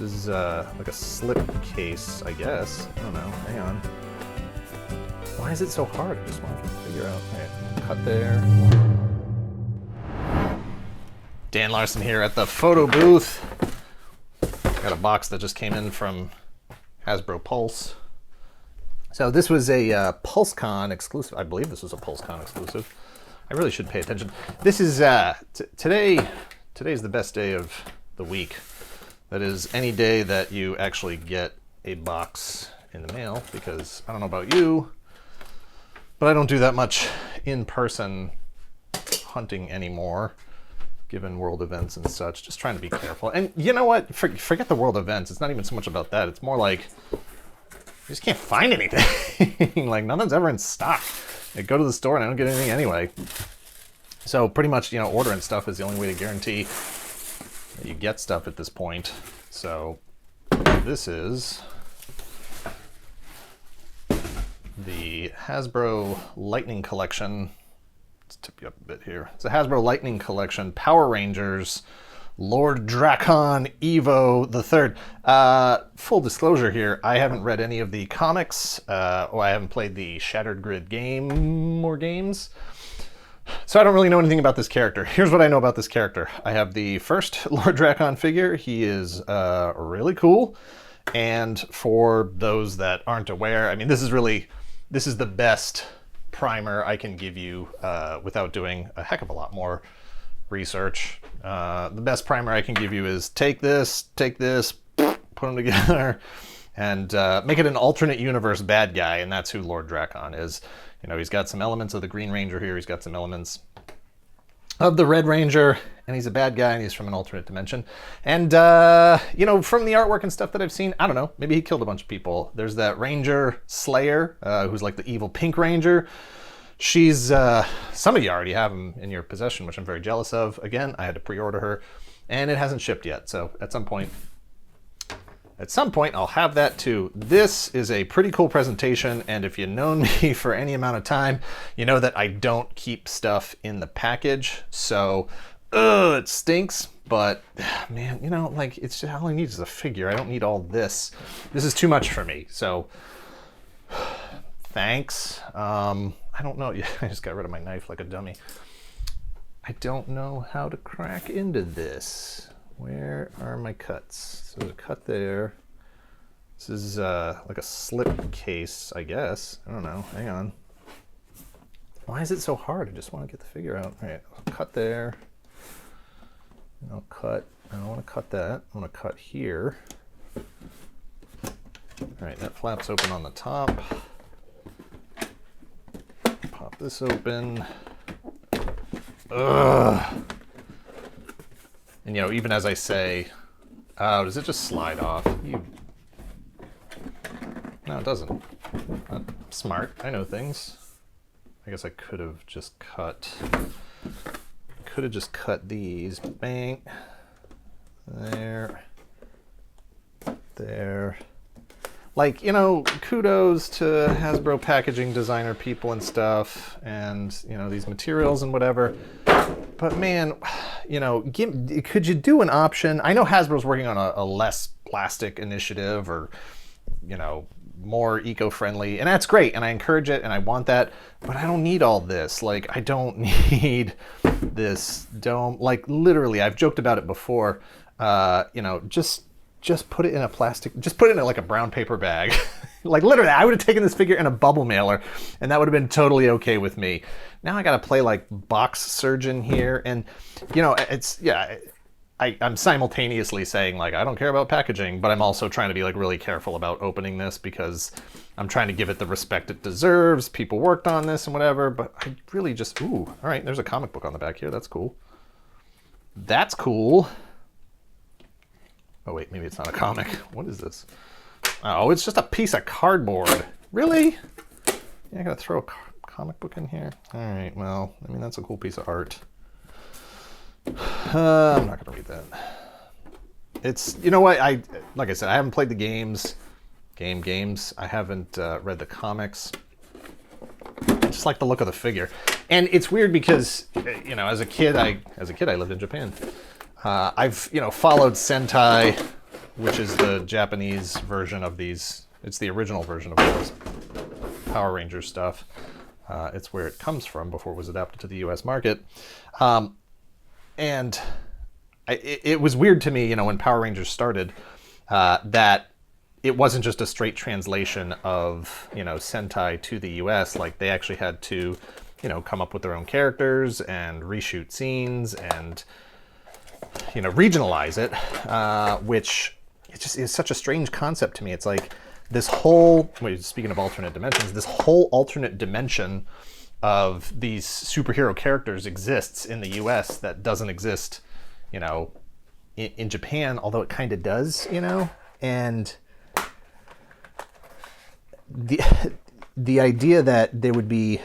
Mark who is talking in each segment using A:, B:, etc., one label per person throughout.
A: This is like a slip case, I guess. I don't know. Hang on. Why is it so hard? I just want to figure out. Right, cut there. Dan Larson here at the photo booth. Got a box that just came in from Hasbro Pulse. So this was a PulseCon exclusive. I believe this was a PulseCon exclusive. I really should pay attention. This is today's the best day of the week. That is any day that you actually get a box in the mail, because I don't know about you, but I don't do that much in-person hunting anymore, given world events and such. Just trying to be careful. And you know what? Forget the world events. It's not even so much about that. It's more like you just can't find anything. Like nothing's ever in stock. I go to the store and I don't get anything anyway. So pretty much, ordering stuff is the only way to guarantee that you get stuff at this point. So this is the Hasbro Lightning Collection. Let's tip you up a bit here. It's a Hasbro Lightning Collection, Power Rangers, Lord Drakkon Evo the Third. Full disclosure here, I haven't read any of the comics, or I haven't played the Shattered Grid game or games. So I don't really know anything about this character. Here's what I know about this character. I have the first Lord Drakkon figure. He is really cool. And for those that aren't aware, I mean, this is the best primer I can give you without doing a heck of a lot more research. The best primer I can give you is take this, put them together, and make it an alternate universe bad guy, and that's who Lord Drakkon is. He's got some elements of the Green Ranger here, he's got some elements of the Red Ranger, and he's a bad guy, and he's from an alternate dimension. And, from the artwork and stuff that I've seen, I don't know, maybe he killed a bunch of people. There's that Ranger Slayer, who's like the evil Pink Ranger. She's, some of you already have him in your possession, which I'm very jealous of. Again, I had to pre-order her, and it hasn't shipped yet, so at some point I'll have that too. This is a pretty cool presentation, and if you've known me for any amount of time, you know that I don't keep stuff in the package, so it stinks, but man, it's just, all I need is a figure. I don't need all this. This is too much for me, so thanks. I don't know. I just got rid of my knife like a dummy. I don't know how to crack into this. Where are my cuts? So there's a cut there. This is like a slip case, I guess. I don't know. Hang on. Why is it so hard? I just want to get the figure out. All right, I'll cut there. And I'll cut. I don't want to cut that. I want to cut here. All right, that flap's open on the top. Pop this open. Ugh. And even as I say, oh, does it just slide off? No, it doesn't. I'm smart. I know things. I guess I could have just cut these. Bang. There. Like, kudos to Hasbro packaging designer people and stuff, and, these materials and whatever. But man, could you do an option? I know Hasbro's working on a less plastic initiative, or, more eco-friendly, and that's great, and I encourage it, and I want that, but I don't need all this. Like, I don't need this dome. Like, literally, I've joked about it before, just put it in a plastic, just put it in like a brown paper bag. Like literally, I would have taken this figure in a bubble mailer and that would have been totally okay with me. Now I got to play like box surgeon here. And I'm simultaneously saying like, I don't care about packaging, but I'm also trying to be like really careful about opening this because I'm trying to give it the respect it deserves. People worked on this and whatever, but I really just, ooh, all right, there's a comic book on the back here. That's cool. That's cool. Oh wait, maybe it's not a comic. What is this? Oh, it's just a piece of cardboard. Really? Yeah, I gotta throw a comic book in here. All right, well, I mean, that's a cool piece of art. I'm not gonna read that. It's, you know what, like I said, I haven't played the games. I haven't read the comics. I just like the look of the figure. And it's weird because, as a kid I lived in Japan. I've, followed Sentai which is the Japanese version of these. It's the original version of those Power Rangers stuff. It's where it comes from before it was adapted to the US market. And it was weird to me, you know, when Power Rangers started, that it wasn't just a straight translation of, you know, Sentai to the US. Like, they actually had to, you know, come up with their own characters and reshoot scenes and, you know, regionalize it, which it just is such a strange concept to me. It's like this whole, speaking of alternate dimensions, this whole alternate dimension of these superhero characters exists in the US that doesn't exist, you know, in Japan, although it kind of does, you know. And the idea that there would be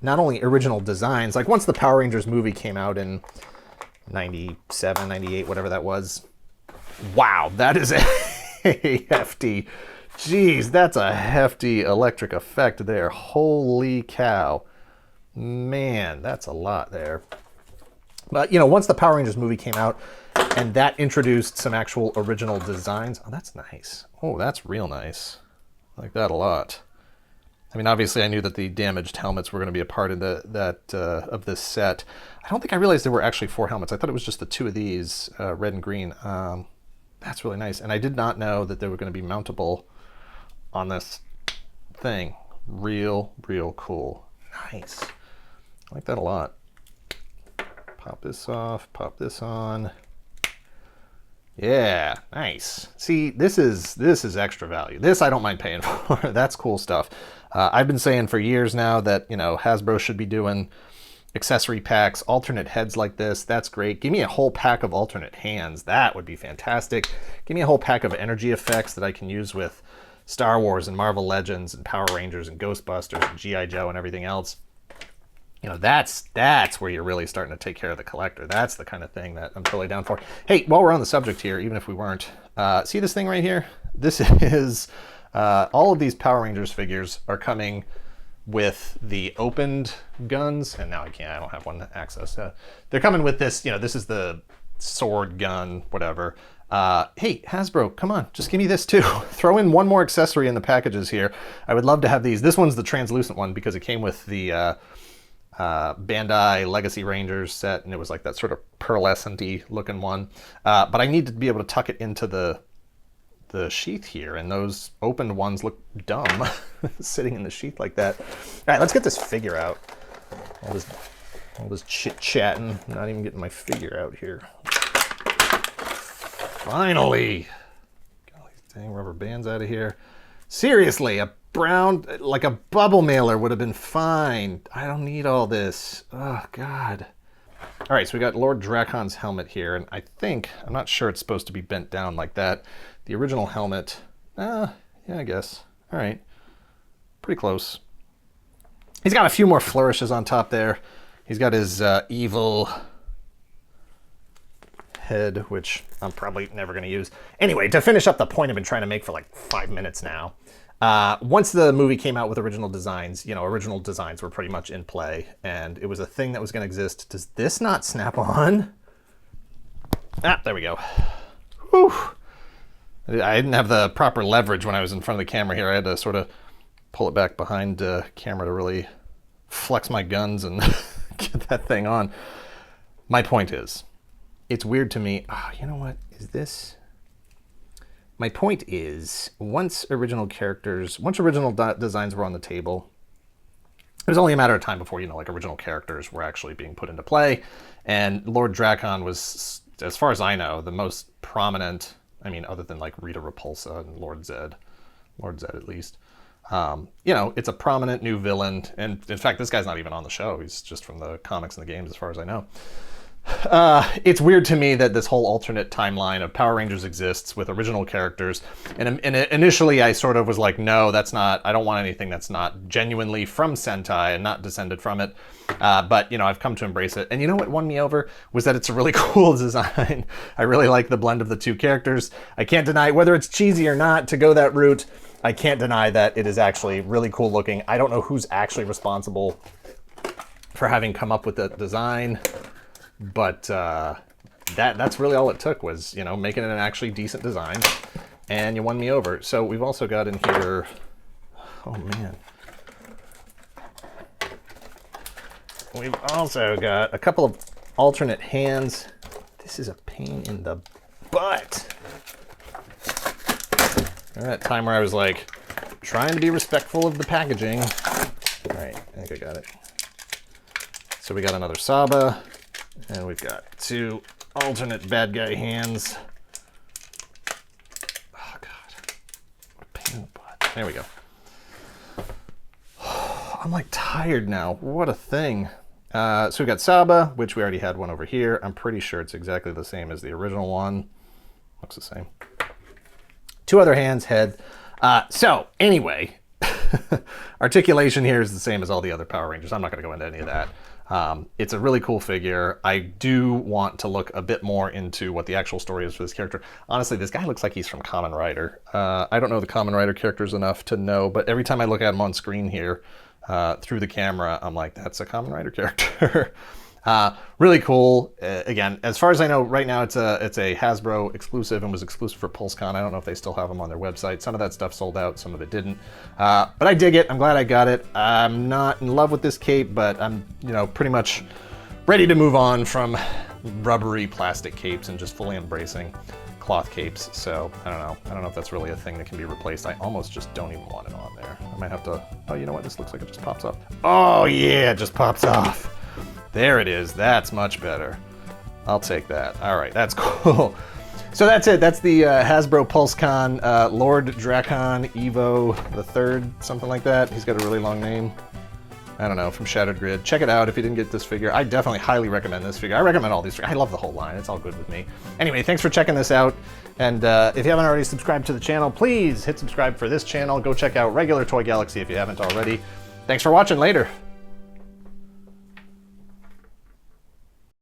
A: not only original designs, like once the Power Rangers movie came out in 97, 98, whatever that was, wow, that is a hefty, geez, that's a hefty electric effect there. Holy cow. Man, that's a lot there. But, you know, once the Power Rangers movie came out and that introduced some actual original designs, oh, that's nice. Oh, that's real nice. I like that a lot. I mean, obviously I knew that the damaged helmets were going to be a part of of this set. I don't think I realized there were actually 4 helmets. I thought it was just the 2 of these, red and green. That's really nice. And I did not know that they were going to be mountable on this thing. Real cool. Nice. I like that a lot. Pop this off, pop this on. Yeah, nice. See, this is extra value. This I don't mind paying for. That's cool stuff. I've been saying for years now that, you know, Hasbro should be doing accessory packs, alternate heads like this. That's great. Give me a whole pack of alternate hands. That would be fantastic. Give me a whole pack of energy effects that I can use with Star Wars and Marvel Legends and Power Rangers and Ghostbusters and G.I. Joe and everything else. You know, that's where you're really starting to take care of the collector. That's the kind of thing that I'm totally down for. Hey, while we're on the subject here, even if we weren't, see this thing right here? This is, all of these Power Rangers figures are coming with the opened guns, and now I don't have one to access. They're coming with this, you know, this is the sword gun, whatever. Hey, Hasbro, come on, just give me this too. Throw in one more accessory in the packages here. I would love to have these. This one's the translucent one because it came with the Bandai Legacy Rangers set, and it was like that sort of pearlescent-y looking one. But I need to be able to tuck it into the sheath here, and those opened ones look dumb sitting in the sheath like that. All right, let's get this figure out. All this chit-chatting, not even getting my figure out here. Finally! Get all these dang rubber bands out of here. Seriously, a brown, like a bubble mailer would have been fine. I don't need all this. Oh, God. All right, so we got Lord Drakkon's helmet here, and I'm not sure it's supposed to be bent down like that. The original helmet, yeah, I guess. All right, pretty close. He's got a few more flourishes on top there. He's got his evil head, which I'm probably never going to use. Anyway, to finish up the point I've been trying to make for like 5 minutes now, once the movie came out with original designs, you know, original designs were pretty much in play, and it was a thing that was going to exist. Does this not snap on? Ah, there we go. Whew. I didn't have the proper leverage when I was in front of the camera here. I had to sort of pull it back behind the camera to really flex my guns and get that thing on. My point is, it's weird to me. Oh, you know what? Is this? My point is, once original designs were on the table, it was only a matter of time before, you know, like original characters were actually being put into play. And Lord Drakkon was, as far as I know, the most prominent, I mean, other than like Rita Repulsa and Lord Zed at least. You know, it's a prominent new villain. And in fact, this guy's not even on the show. He's just from the comics and the games, as far as I know. It's weird to me that this whole alternate timeline of Power Rangers exists with original characters. And initially I sort of was like, no, that's not, I don't want anything that's not genuinely from Sentai and not descended from it. But, you know, I've come to embrace it. And you know what won me over was that it's a really cool design. I really like the blend of the two characters. I can't deny, whether it's cheesy or not, to go that route, I can't deny that it is actually really cool looking. I don't know who's actually responsible for having come up with the design. But that's really all it took was, you know, making it an actually decent design, and you won me over. So we've also got in here, oh man. We've also got a couple of alternate hands. This is a pain in the butt. Remember that time where I was like, trying to be respectful of the packaging. All right, I think I got it. So we got another Saba, and we've got 2 alternate bad guy hands. Oh God, what a pain in the butt. There we go. I'm like tired now, what a thing. So we've got Saba, which we already had one over here. I'm pretty sure it's exactly the same as the original one. Looks the same. 2 other hands, head. So anyway, articulation here is the same as all the other Power Rangers. I'm not going to go into any of that. It's a really cool figure. I do want to look a bit more into what the actual story is for this character. Honestly, this guy looks like he's from Kamen Rider. I don't know the Kamen Rider characters enough to know, but every time I look at him on screen here through the camera, I'm like, that's a Kamen Rider character. Really cool. Again, as far as I know, right now it's a Hasbro exclusive and was exclusive for PulseCon. I don't know if they still have them on their website. Some of that stuff sold out, some of it didn't. But I dig it. I'm glad I got it. I'm not in love with this cape, but I'm, you know, pretty much ready to move on from rubbery plastic capes and just fully embracing cloth capes. So I don't know if that's really a thing that can be replaced. I almost just don't even want it on there. I might have to, oh, you know what? This looks like it just pops off. Oh yeah, it just pops off. There it is. That's much better. I'll take that. All right, that's cool. So that's it. That's the Hasbro PulseCon Lord Drakkon Evo the Third, something like that. He's got a really long name. I don't know, from Shattered Grid. Check it out if you didn't get this figure. I definitely highly recommend this figure. I recommend all these figures. I love the whole line. It's all good with me. Anyway, thanks for checking this out. And if you haven't already subscribed to the channel, please hit subscribe for this channel. Go check out regular Toy Galaxy if you haven't already. Thanks for watching. Later.